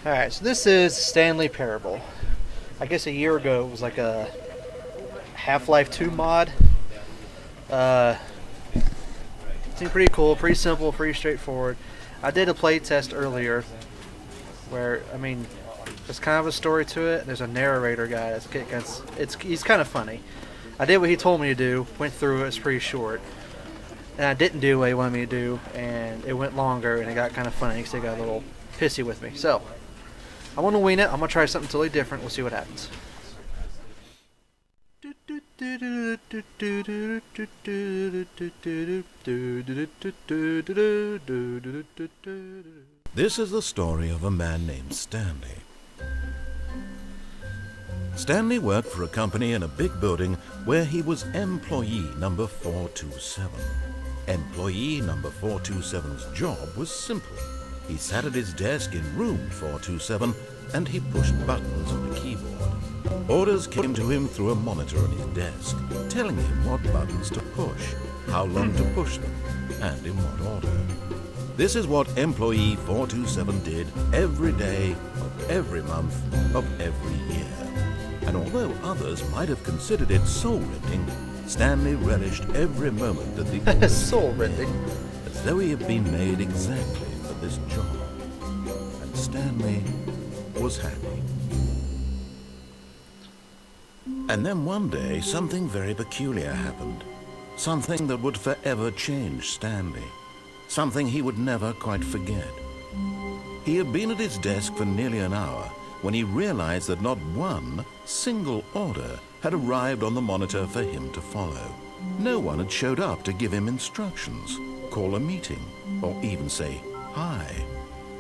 Alright, so this is Stanley Parable. I guess a year ago it was like a Half-Life 2 mod. Uh, Seemed pretty cool, pretty simple, pretty straightforward. I did a play test earlier where, there's kind of a story to it. There's a narrator guy he's kind of funny. I did what he told me to do, went through it, it's pretty short. And I didn't do what he wanted me to do, and it went longer, and it got kind of funny because they got a little pissy with me. So, I want to wing it. I'm going to try something totally different. We'll see what happens. This is the story of a man named Stanley. Stanley worked for a company in a big building where he was employee number 427. Employee number 427's job was simple. He sat at his desk in room 427 and he pushed buttons on a keyboard. Orders came to him through a monitor on his desk, telling him what buttons to push, how long to push them, and in what order. This is what employee 427 did every day of every month of every year. And although others might have considered it soul-rending, Stanley relished every moment that the soul-rending, as though he had been made exactly for this job. And Stanley was happy. And then one day, something very peculiar happened. Something that would forever change Stanley. Something he would never quite forget. He had been at his desk for nearly an hour when he realized that not one single order had arrived on the monitor for him to follow. No one had showed up to give him instructions, call a meeting, or even say hi.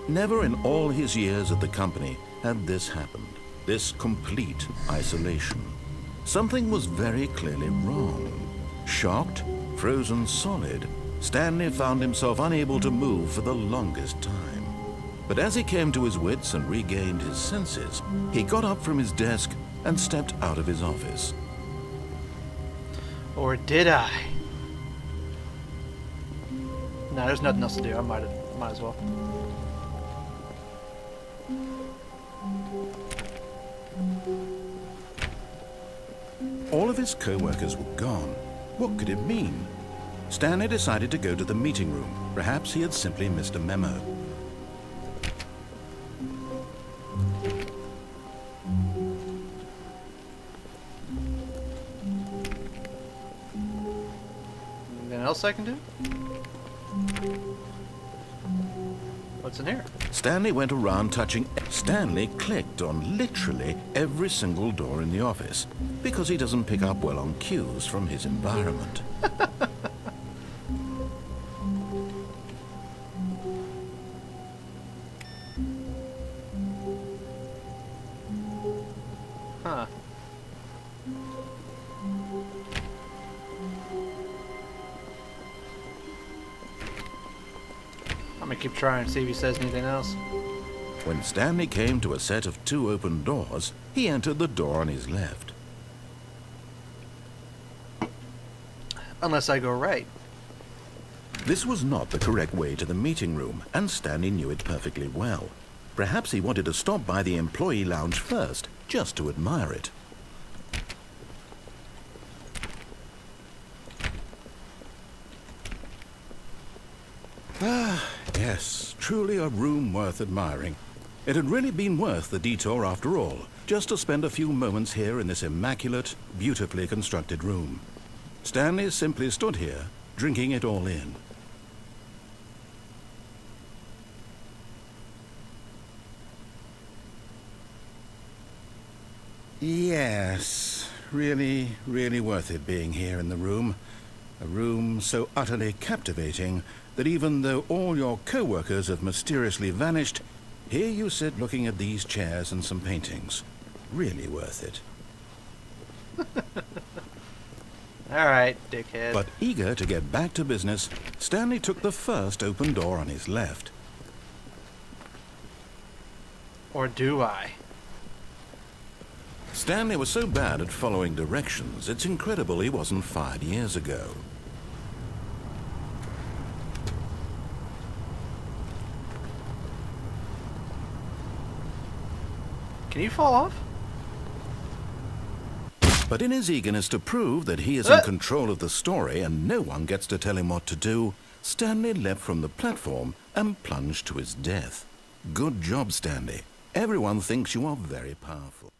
Never in all his years at the company had this happened, this complete isolation. Something was very clearly wrong. Shocked, frozen solid, Stanley found himself unable to move for the longest time. But as he came to his wits and regained his senses, he got up from his desk and stepped out of his office. Or did I? No, there's nothing else to do. I might as well. All of his co-workers were gone. What could it mean? Stanley decided to go to the meeting room. Perhaps he had simply missed a memo. Anything else I can do? What's in here? Stanley went around touching. Stanley clicked on literally every single door in the office because he doesn't pick up well on cues from his environment. Huh. I'm gonna keep trying to see if he says anything else. When Stanley came to a set of 2 open doors, he entered the door on his left. Unless I go right. This was not the correct way to the meeting room, and Stanley knew it perfectly well. Perhaps he wanted to stop by the employee lounge first, just to admire it. Ah, yes, truly a room worth admiring. It had really been worth the detour after all, just to spend a few moments here in this immaculate, beautifully constructed room. Stanley simply stood here, drinking it all in. Yes, really, really worth it being here in the room. A room so utterly captivating that even though all your co-workers have mysteriously vanished, here you sit looking at these chairs and some paintings. Really worth it. Alright, dickhead. But eager to get back to business, Stanley took the first open door on his left. Or do I? Stanley was so bad at following directions, it's incredible he wasn't fired years ago. Can you fall off? But in his eagerness to prove that he is in control of the story and no one gets to tell him what to do, Stanley leapt from the platform and plunged to his death. Good job, Stanley. Everyone thinks you are very powerful.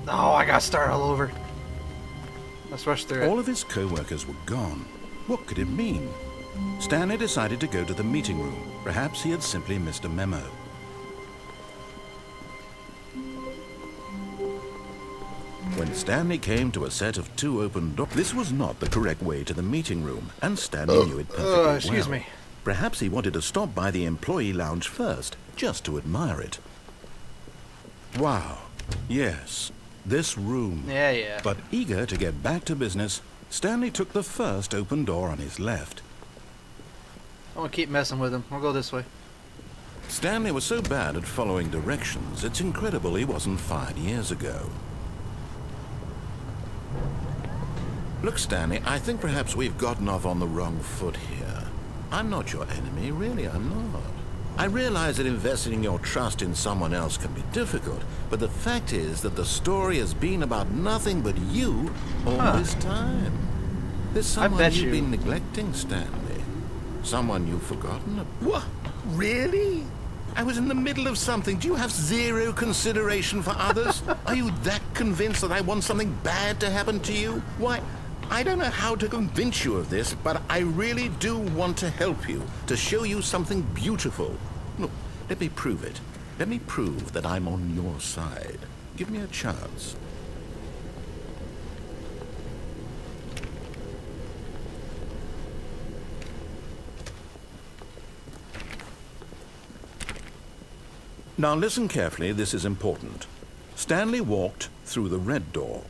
Oh, I gotta start all over. Let's rush through it. All of his co-workers were gone. What could it mean? Stanley decided to go to the meeting room. Perhaps he had simply missed a memo. When Stanley came to a set of 2 open doors, this was not the correct way to the meeting room, and Stanley knew it perfectly well. Excuse me. Perhaps he wanted to stop by the employee lounge first, just to admire it. Wow. Yes, this room. Yeah. But eager to get back to business, Stanley took the first open door on his left. I'm gonna keep messing with him. We'll go this way. Stanley was so bad at following directions, it's incredible he wasn't fired years ago. Look, Stanley, I think perhaps we've gotten off on the wrong foot here. I'm not your enemy, really, I'm not. I realize that investing your trust in someone else can be difficult, but the fact is that the story has been about nothing but you all this time. There's someone you've been neglecting, Stanley. Someone you've forgotten about. What? Really? I was in the middle of something. Do you have zero consideration for others? Are you that convinced that I want something bad to happen to you? Why, I don't know how to convince you of this, but I really do want to help you, to show you something beautiful. Look, let me prove it. Let me prove that I'm on your side. Give me a chance. Now listen carefully, this is important. Stanley walked through the red door.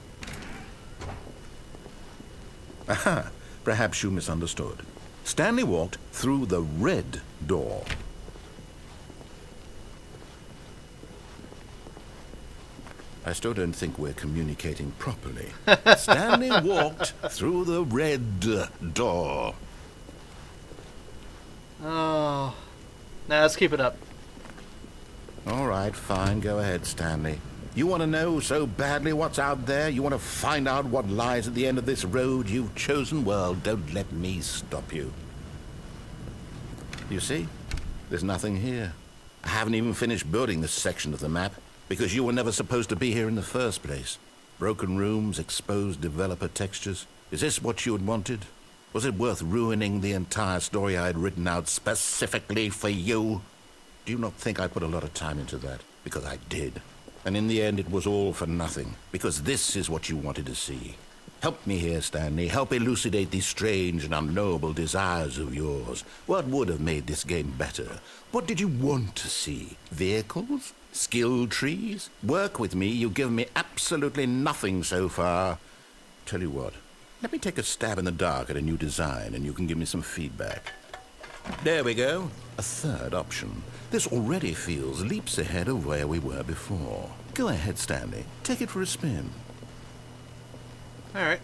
Aha, perhaps you misunderstood. Stanley walked through the red door. I still don't think we're communicating properly. Stanley walked through the red door. Oh. Now let's keep it up. All right, fine. Go ahead, Stanley. You want to know so badly what's out there? You want to find out what lies at the end of this road you've chosen? Well, don't let me stop you. You see? There's nothing here. I haven't even finished building this section of the map, because you were never supposed to be here in the first place. Broken rooms, exposed developer textures. Is this what you had wanted? Was it worth ruining the entire story I had written out specifically for you? Do you not think I put a lot of time into that? Because I did. And in the end, it was all for nothing. Because this is what you wanted to see. Help me here, Stanley. Help elucidate these strange and unknowable desires of yours. What would have made this game better? What did you want to see? Vehicles? Skill trees? Work with me. You've given me absolutely nothing so far. Tell you what. Let me take a stab in the dark at a new design, and you can give me some feedback. There we go. A third option. This already feels leaps ahead of where we were before. Go ahead, Stanley. Take it for a spin. All right.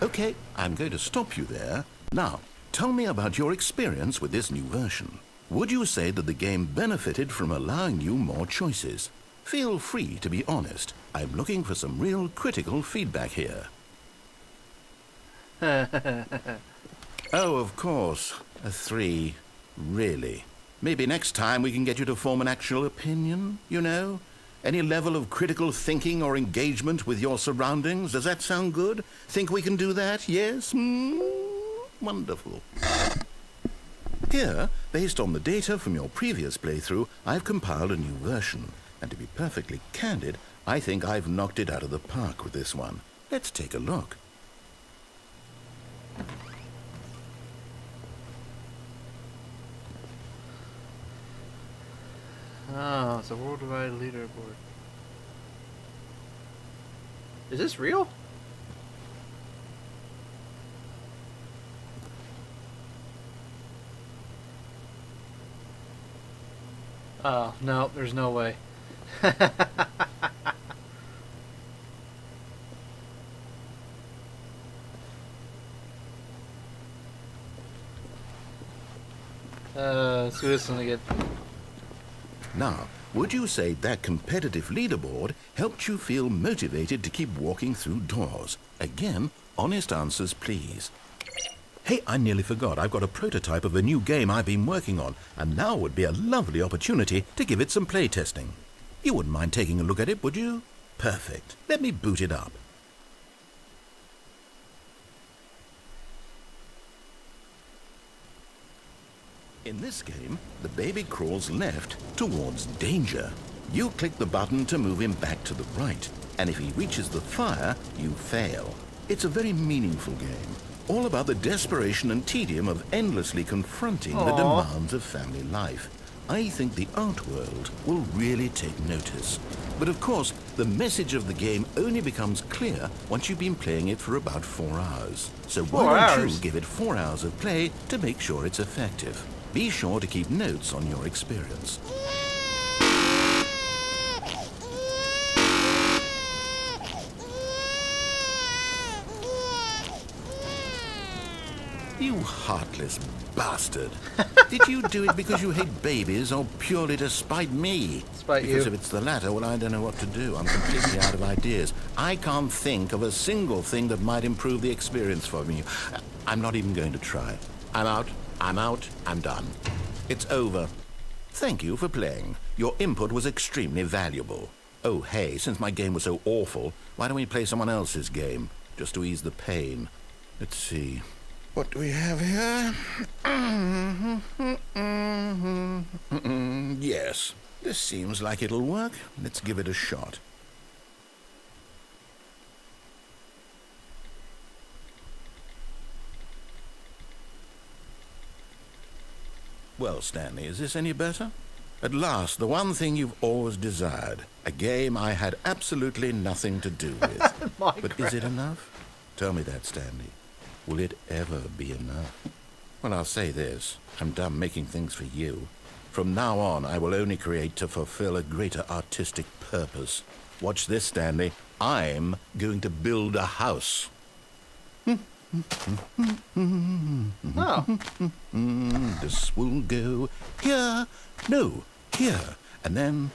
Okay, I'm going to stop you there. Now, tell me about your experience with this new version. Would you say that the game benefited from allowing you more choices? Feel free to be honest. I'm looking for some real critical feedback here. Oh, of course. A 3. Really? Maybe next time we can get you to form an actual opinion, you know? Any level of critical thinking or engagement with your surroundings? Does that sound good? Think we can do that? Yes? Wonderful. Here, based on the data from your previous playthrough, I've compiled a new version. And to be perfectly candid, I think I've knocked it out of the park with this one. Let's take a look. Oh, it's a worldwide leaderboard. Is this real? Oh, no, there's no way. Let's do this one again. Now, would you say that competitive leaderboard helped you feel motivated to keep walking through doors? Again, honest answers, please. Hey, I nearly forgot. I've got a prototype of a new game I've been working on, and now would be a lovely opportunity to give it some playtesting. You wouldn't mind taking a look at it, would you? Perfect. Let me boot it up. In this game, the baby crawls left towards danger. You click the button to move him back to the right, and if he reaches the fire, you fail. It's a very meaningful game, all about the desperation and tedium of endlessly confronting the demands of family life. I think the art world will really take notice. But of course, the message of the game only becomes clear once you've been playing it for about 4 hours. So why don't you give it 4 hours of play to make sure it's effective? Be sure to keep notes on your experience. You heartless bastard. Did you do it because you hate babies or purely to spite me? Spite you. Because if it's the latter, well, I don't know what to do. I'm completely out of ideas. I can't think of a single thing that might improve the experience for me. I'm not even going to try. I'm out. I'm done. It's over. Thank you for playing. Your input was extremely valuable. Oh, hey, since my game was so awful, why don't we play someone else's game, just to ease the pain? Let's see. What do we have here? Yes, this seems like it'll work. Let's give it a shot. Well, Stanley, is this any better? At last, the one thing you've always desired. A game I had absolutely nothing to do with. But is it enough? Tell me that, Stanley. Will it ever be enough? Well, I'll say this. I'm done making things for you. From now on, I will only create to fulfill a greater artistic purpose. Watch this, Stanley. I'm going to build a house. Oh. This will go here. No, here. And then...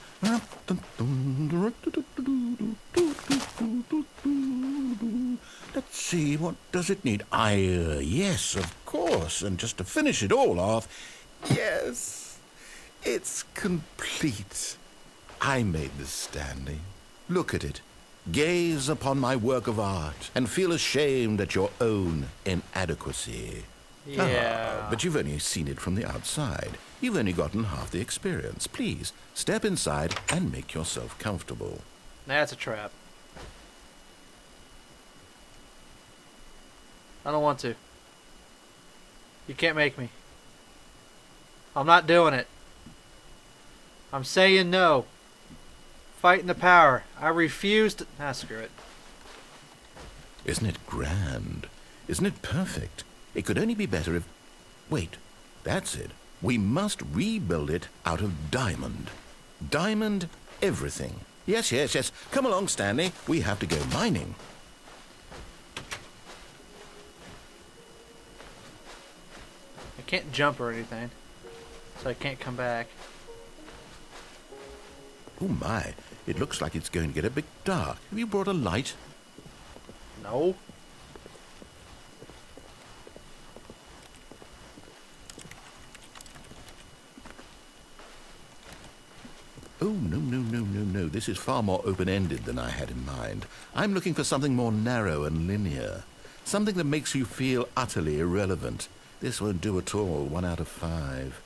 Let's see, what does it need? Yes, of course. And just to finish it all off, yes, it's complete. I made this, Stanley. Look at it. Gaze upon my work of art and feel ashamed at your own inadequacy. Yeah. But you've only seen it from the outside. You've only gotten half the experience. Please, step inside and make yourself comfortable. That's a trap. I don't want to. You can't make me. I'm not doing it. I'm saying no. Fighting the power. I refuse to... screw it. Isn't it grand? Isn't it perfect? It could only be better if... Wait, that's it. We must rebuild it out of diamond. Diamond everything. Yes. Come along, Stanley. We have to go mining. I can't jump or anything. So I can't come back. Oh my, it looks like it's going to get a bit dark. Have you brought a light? No. Oh, no. This is far more open-ended than I had in mind. I'm looking for something more narrow and linear. Something that makes you feel utterly irrelevant. This won't do at all. 1 out of 5.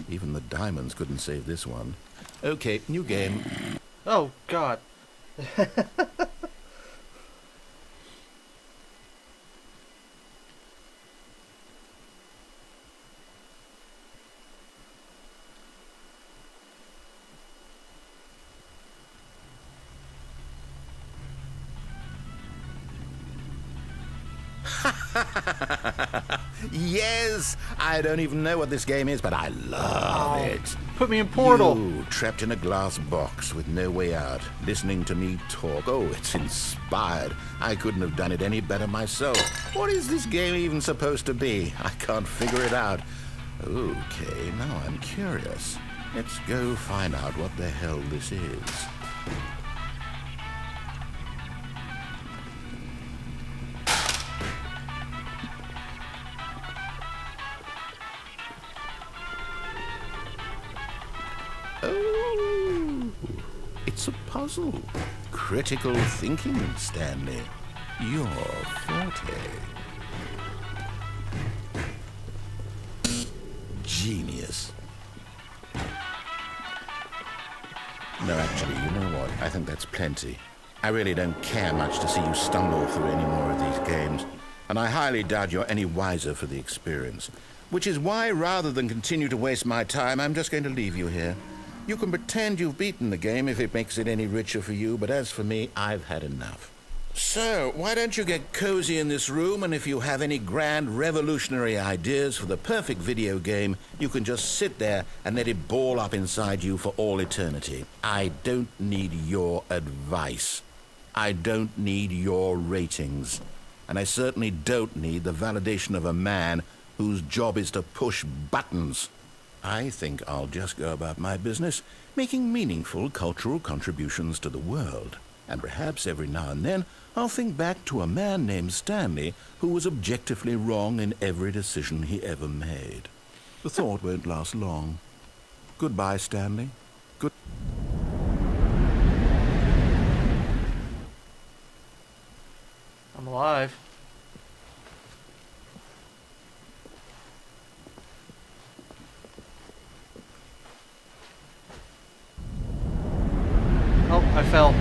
Even the diamonds couldn't save this one. Okay, new game. Oh, God. Yes! I don't even know what this game is, but I love it. Put me in Portal. You, trapped in a glass box with no way out, listening to me talk. Oh, it's inspired. I couldn't have done it any better myself. What is this game even supposed to be? I can't figure it out. Okay, now I'm curious. Let's go find out what the hell this is. Oh, it's a puzzle. Critical thinking, Stanley. Your forte. Genius. No, actually, you know what? I think that's plenty. I really don't care much to see you stumble through any more of these games, and I highly doubt you're any wiser for the experience. Which is why, rather than continue to waste my time, I'm just going to leave you here. You can pretend you've beaten the game if it makes it any richer for you, but as for me, I've had enough. So, why don't you get cozy in this room, and if you have any grand revolutionary ideas for the perfect video game, you can just sit there and let it ball up inside you for all eternity. I don't need your advice. I don't need your ratings. And I certainly don't need the validation of a man whose job is to push buttons. I think I'll just go about my business, making meaningful cultural contributions to the world. And perhaps every now and then, I'll think back to a man named Stanley who was objectively wrong in every decision he ever made. The thought won't last long. Goodbye, Stanley. Good. I'm alive. Oh, I fell.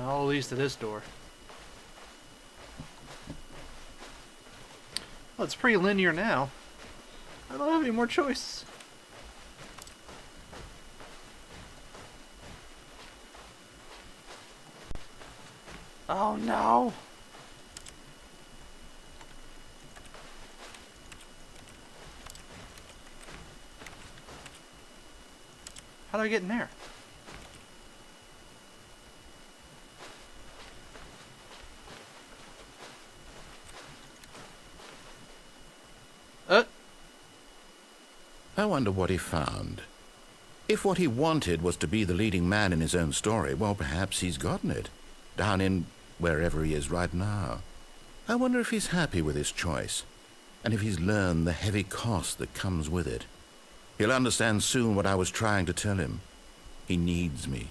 All leads to this door. Well, it's pretty linear now. I don't have any more choices. Oh no! How do I get in there? I wonder what he found. If what he wanted was to be the leading man in his own story, well, perhaps he's gotten it. Down in wherever he is right now. I wonder if he's happy with his choice, and if he's learned the heavy cost that comes with it. He'll understand soon what I was trying to tell him. He needs me.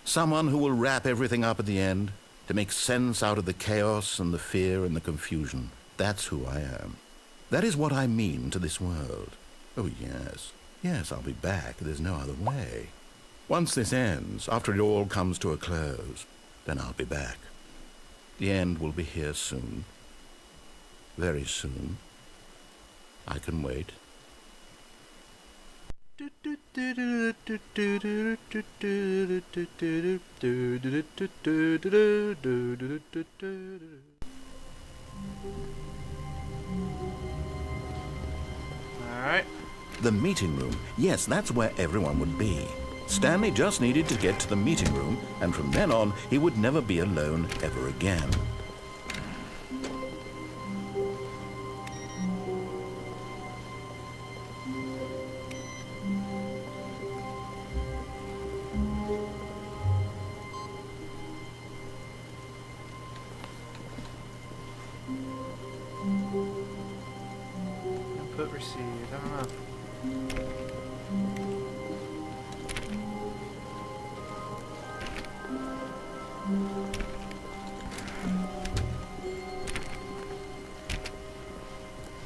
Someone who will wrap everything up at the end, to make sense out of the chaos and the fear and the confusion. That's who I am. That is what I mean to this world. Oh, yes. Yes, I'll be back. There's no other way. Once this ends, after it all comes to a close, then I'll be back. The end will be here soon. Very soon. I can wait. Alright. The meeting room. Yes, that's where everyone would be. Stanley just needed to get to the meeting room, and from then on, he would never be alone ever again. Input received. I don't know.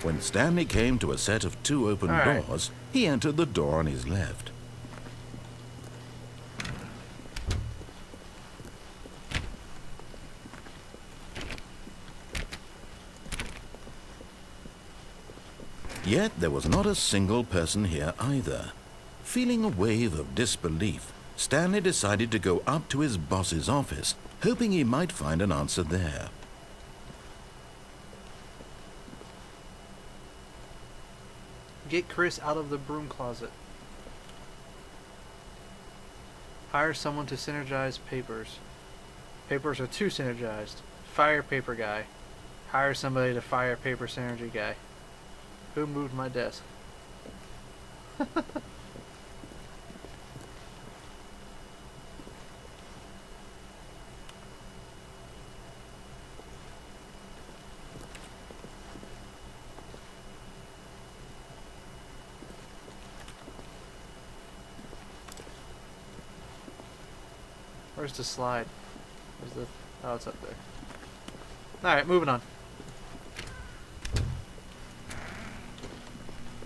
When Stanley came to a set of 2 open doors, he entered the door on his left. Yet there was not a single person here either. feeling a wave of disbelief, Stanley decided to go up to his boss's office, hoping he might find an answer there. Get Chris out of the broom closet. Hire someone to synergize papers. Papers are too synergized. Fire paper guy. Hire somebody to fire paper synergy guy. Who moved my desk? Where's the slide? Where's the... Oh, it's up there. Alright, moving on.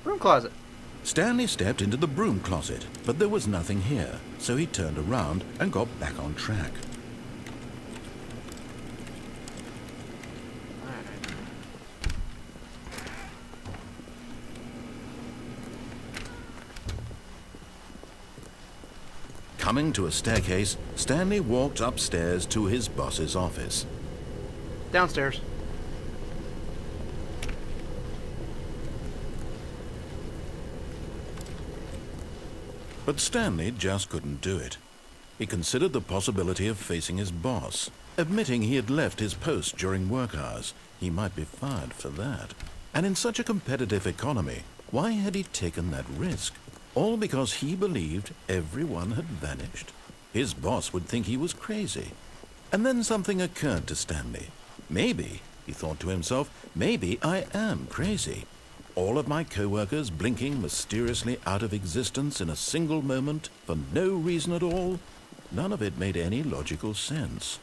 Broom closet. Stanley stepped into the broom closet, but there was nothing here, so he turned around and got back on track. Alright. Coming to a staircase, Stanley walked upstairs to his boss's office. Downstairs. But Stanley just couldn't do it. He considered the possibility of facing his boss, admitting he had left his post during work hours. He might be fired for that. And in such a competitive economy, why had he taken that risk? All because he believed everyone had vanished. His boss would think he was crazy. And then something occurred to Stanley. Maybe, he thought to himself, maybe I am crazy. All of my co-workers blinking mysteriously out of existence in a single moment for no reason at all. None of it made any logical sense.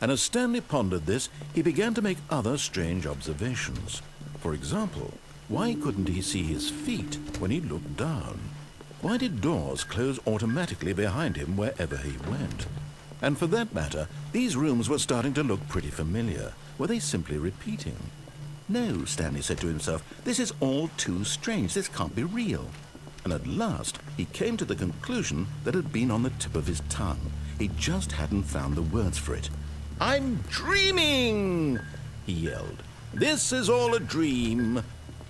And as Stanley pondered this, he began to make other strange observations. For example, why couldn't he see his feet when he looked down? Why did doors close automatically behind him wherever he went? And for that matter, these rooms were starting to look pretty familiar. Were they simply repeating? No, Stanley said to himself, this is all too strange. This can't be real. And at last, he came to the conclusion that had been on the tip of his tongue. He just hadn't found the words for it. "I'm dreaming!" he yelled. "This is all a dream."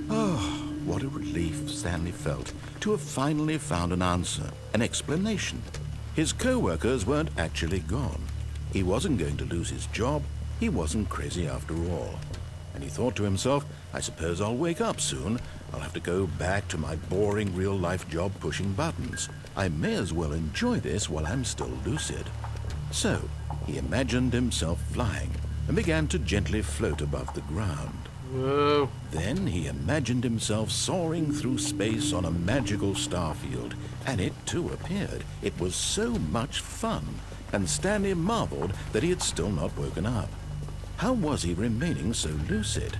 Oh, what a relief Stanley felt to have finally found an answer, an explanation. His co-workers weren't actually gone. He wasn't going to lose his job. He wasn't crazy after all. And he thought to himself, I suppose I'll wake up soon. I'll have to go back to my boring real-life job pushing buttons. I may as well enjoy this while I'm still lucid. So, he imagined himself flying and began to gently float above the ground. Whoa. Then he imagined himself soaring through space on a magical starfield, and it too appeared. It was so much fun, and Stanley marveled that he had still not woken up. How was he remaining so lucid?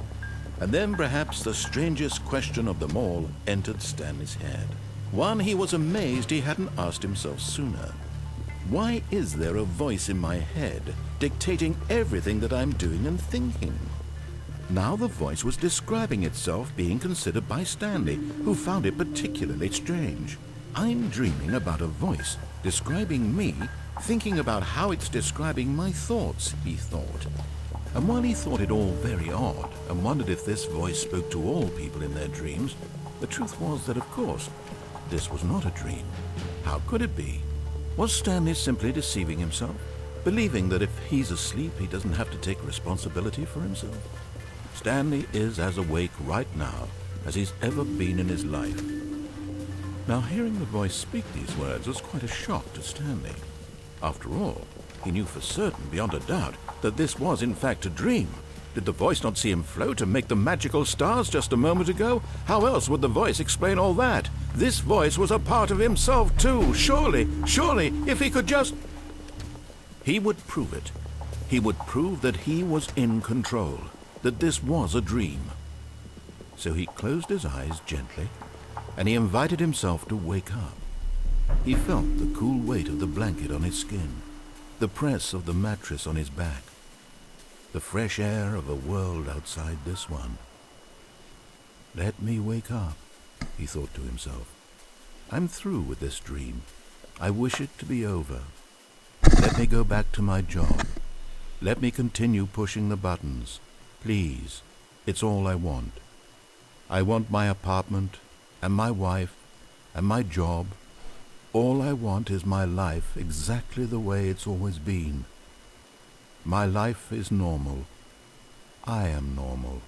And then perhaps the strangest question of them all entered Stanley's head. One he was amazed he hadn't asked himself sooner. Why is there a voice in my head dictating everything that I'm doing and thinking? Now the voice was describing itself being considered by Stanley, who found it particularly strange. I'm dreaming about a voice describing me, thinking about how it's describing my thoughts, he thought. And while he thought it all very odd and wondered if this voice spoke to all people in their dreams, the truth was that, of course, this was not a dream. How could it be? Was Stanley simply deceiving himself, believing that if he's asleep, he doesn't have to take responsibility for himself? Stanley is as awake right now as he's ever been in his life. Now, hearing the voice speak these words was quite a shock to Stanley. After all, he knew for certain, beyond a doubt, that this was in fact a dream. Did the voice not see him float and make the magical stars just a moment ago? How else would the voice explain all that? This voice was a part of himself too. Surely, if he could just... He would prove it. He would prove that he was in control, that this was a dream. So he closed his eyes gently, and he invited himself to wake up. He felt the cool weight of the blanket on his skin, the press of the mattress on his back, the fresh air of a world outside this one. Let me wake up, he thought to himself. I'm through with this dream. I wish it to be over. Let me go back to my job. Let me continue pushing the buttons. Please, it's all I want. I want my apartment, and my wife, and my job. All I want is my life exactly the way it's always been. My life is normal. I am normal.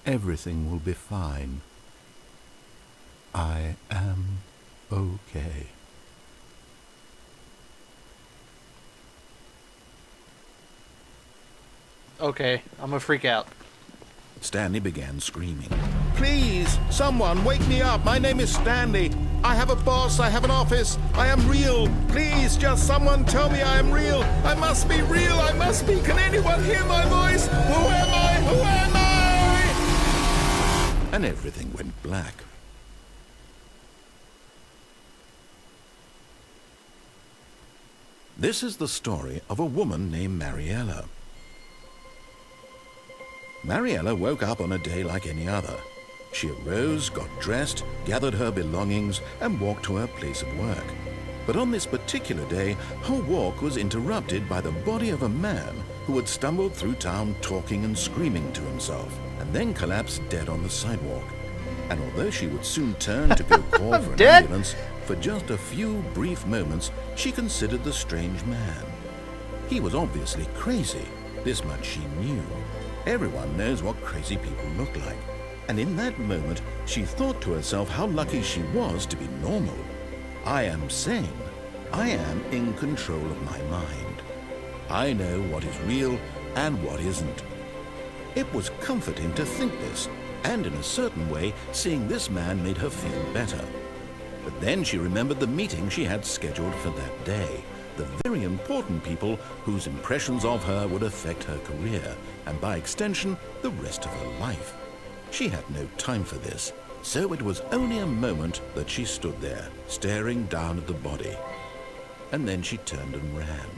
Everything will be fine. I am okay. Okay, I'm gonna freak out. Stanley began screaming. Please, someone, wake me up. My name is Stanley. I have a boss. I have an office. I am real. Please, just someone tell me I am real. I must be real. I must be. Can anyone hear my voice? Who am I? Who am I? And everything went black. This is the story of a woman named Mariella. Mariella woke up on a day like any other. She arose, got dressed, gathered her belongings, and walked to her place of work. But on this particular day, her walk was interrupted by the body of a man who had stumbled through town talking and screaming to himself, and then collapsed dead on the sidewalk. And although she would soon turn to go call for an ambulance, for just a few brief moments, she considered the strange man. He was obviously crazy. This much she knew. Everyone knows what crazy people look like. And in that moment, she thought to herself how lucky she was to be normal. I am sane. I am in control of my mind. I know what is real and what isn't. It was comforting to think this, and in a certain way, seeing this man made her feel better. But then she remembered the meeting she had scheduled for that day. The very important people whose impressions of her would affect her career, and by extension, the rest of her life. She had no time for this, so it was only a moment that she stood there, staring down at the body. And then she turned and ran.